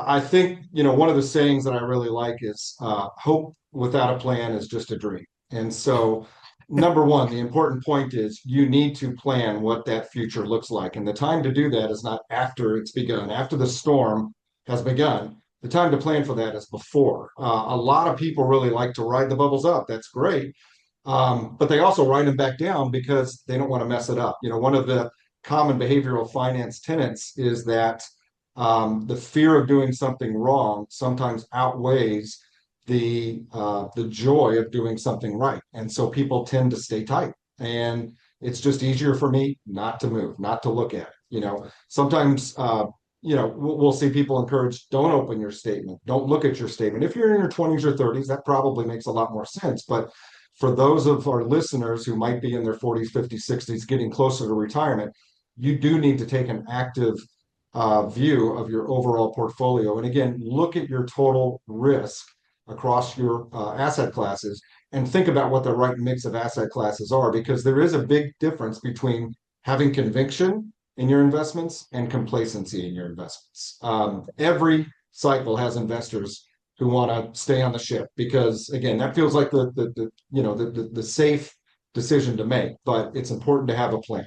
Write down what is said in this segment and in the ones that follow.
I think, one of the sayings that I really like is hope without a plan is just a dream. And so, number one, the important point is you need to plan what that future looks like. And the time to do that is not after it's begun, after the storm has begun. The time to plan for that is before. A lot of people really like to ride the bubbles up. That's great. But they also write them back down because they don't want to mess it up. One of the common behavioral finance tenets is that the fear of doing something wrong sometimes outweighs the joy of doing something right, and so people tend to stay tight. And it's just easier for me not to move, not to look at it. Sometimes we'll see people encourage, don't open your statement, don't look at your statement. If you're in your 20s or 30s, that probably makes a lot more sense. But for those of our listeners who might be in their 40s, 50s, 60s, getting closer to retirement, you do need to take an active view of your overall portfolio. And again, look at your total risk across your asset classes and think about what the right mix of asset classes are, because there is a big difference between having conviction in your investments and complacency in your investments. Every cycle has investors who want to stay on the ship because, again, that feels like the safe decision to make, but it's important to have a plan.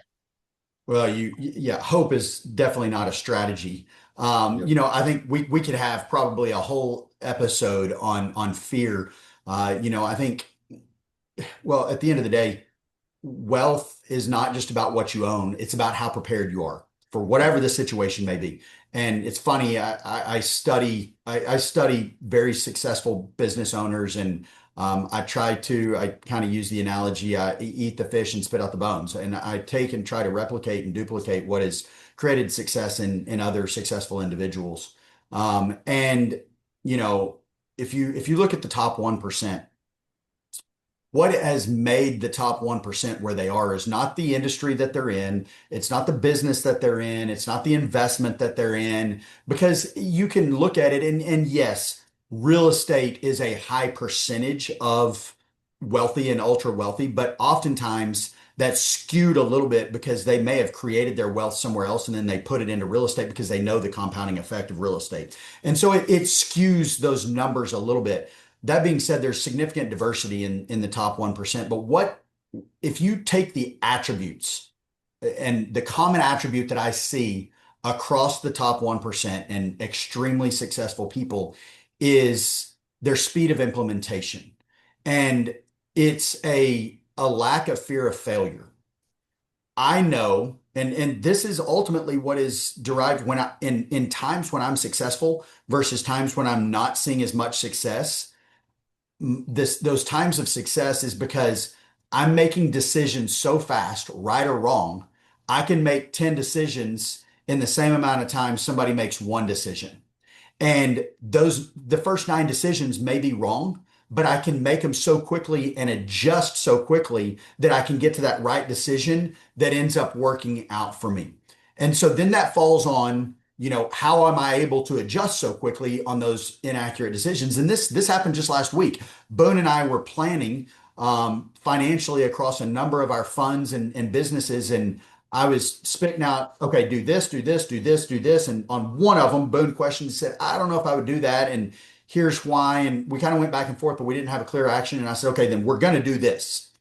Well, yeah, hope is definitely not a strategy. Yep. I think we could have probably a whole episode on fear. I think, well, at the end of the day, wealth is not just about what you own. It's about how prepared you are for whatever the situation may be. And it's funny, I study very successful business owners, and I kind of use the analogy, I eat the fish and spit out the bones. And I take and try to replicate and duplicate what has created success in other successful individuals. And, you know, if you look at the top 1%, what has made the top 1% where they are is not the industry that they're in. It's not the business that they're in. It's not the investment that they're in, because you can look at it and yes, real estate is a high percentage of wealthy and ultra wealthy, but oftentimes that's skewed a little bit because they may have created their wealth somewhere else and then they put it into real estate because they know the compounding effect of real estate. And so it skews those numbers a little bit. That being said, there's significant diversity in the top 1%. But what if you take the attributes and the common attribute that I see across the top 1% and extremely successful people is their speed of implementation. And it's a lack of fear of failure. I know, and this is ultimately what is derived when in times when I'm successful versus times when I'm not seeing as much success. Those times of success is because I'm making decisions so fast, right or wrong. I can make 10 decisions in the same amount of time somebody makes one decision. And the first nine decisions may be wrong, but I can make them so quickly and adjust so quickly that I can get to that right decision that ends up working out for me. And so then that falls on, how am I able to adjust so quickly on those inaccurate decisions? And this happened just last week. Boone and I were planning financially across a number of our funds and businesses, and I was spitting out, okay, do this, do this, do this, do this. And on one of them, Boone questioned and said, I don't know if I would do that. And here's why. And we kind of went back and forth, but we didn't have a clear action. And I said, okay, then we're going to do this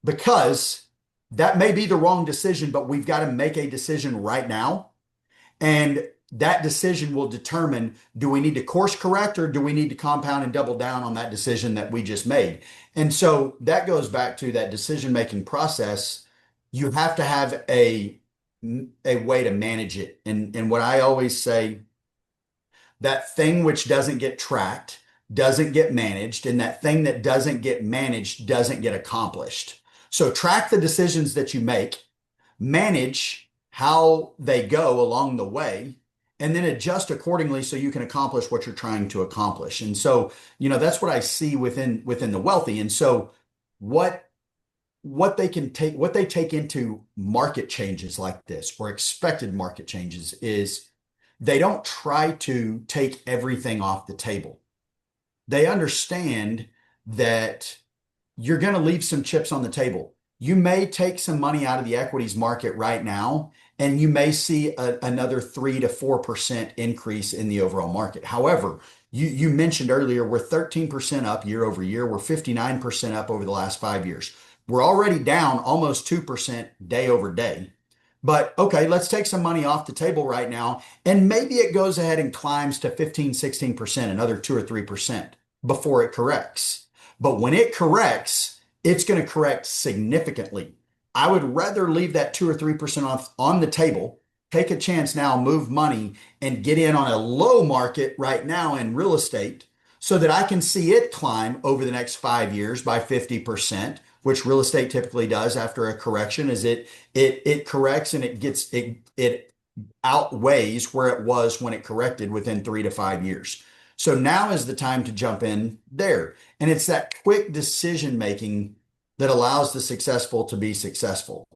because that may be the wrong decision, but we've got to make a decision right now. And that decision will determine, do we need to course correct or do we need to compound and double down on that decision that we just made? And so that goes back to that decision-making process. You have to have a way to manage it. And what I always say, that thing which doesn't get tracked doesn't get managed, and that thing that doesn't get managed doesn't get accomplished. So track the decisions that you make, manage how they go along the way, and then adjust accordingly so you can accomplish what you're trying to accomplish. And so, that's what I see within the wealthy. And so what they take into market changes like this or expected market changes is they don't try to take everything off the table. They understand that you're going to leave some chips on the table. You may take some money out of the equities market right now and you may see another 3 to 4% increase in the overall market. However, you mentioned earlier we're 13% up year over year. We're 59% up over the last 5 years. We're already down almost 2% day over day. But okay, let's take some money off the table right now. And maybe it goes ahead and climbs to 15, 16%, another 2 or 3% before it corrects. But when it corrects, it's going to correct significantly. I would rather leave that 2 or 3% off on the table, take a chance now, move money, and get in on a low market right now in real estate so that I can see it climb over the next 5 years by 50%, which real estate typically does after a correction, is it corrects and it outweighs where it was when it corrected within 3 to 5 years. So now is the time to jump in there. And it's that quick decision making that allows the successful to be successful.